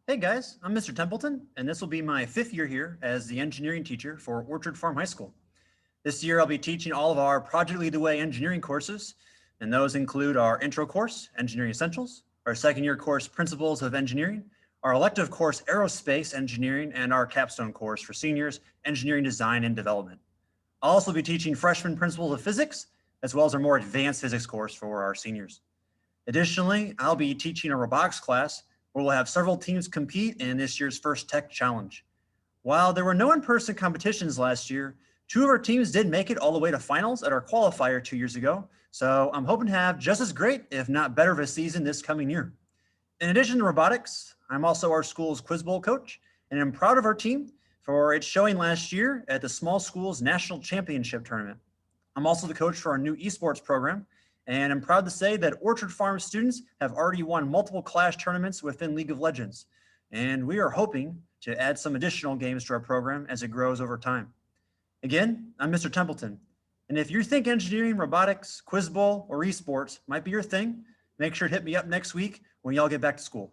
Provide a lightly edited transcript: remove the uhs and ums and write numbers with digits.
Hey guys, I'm Mr. Templeton, and this will be my fifth year here as the engineering teacher for Orchard Farm High School. This year I'll be teaching all of our Project Lead the Way engineering courses, and those include our intro course, Engineering Essentials, our second year course, Principles of Engineering, our elective course, Aerospace Engineering, and our capstone course for seniors, Engineering Design and Development. I'll also be teaching freshman Principles of Physics, as well as our more advanced physics course for our seniors. Additionally, I'll be teaching a robotics class where we'll have several teams compete in this year's first tech challenge. While there were no in-person competitions last year, two of our teams did make it all the way to finals at our qualifier 2 years ago. So I'm hoping to have just as great, if not better of a season this coming year. In addition to robotics, I'm also our school's Quiz Bowl coach, and I'm proud of our team for its showing last year at the Small Schools National Championship Tournament. I'm also the coach for our new esports program, and I'm proud to say that Orchard Farm students have already won multiple class tournaments within League of Legends, and we are hoping to add some additional games to our program as it grows over time. Again, I'm Mr. Templeton, and if you think engineering, robotics, quiz bowl, or esports might be your thing, make sure to hit me up next week when y'all get back to school.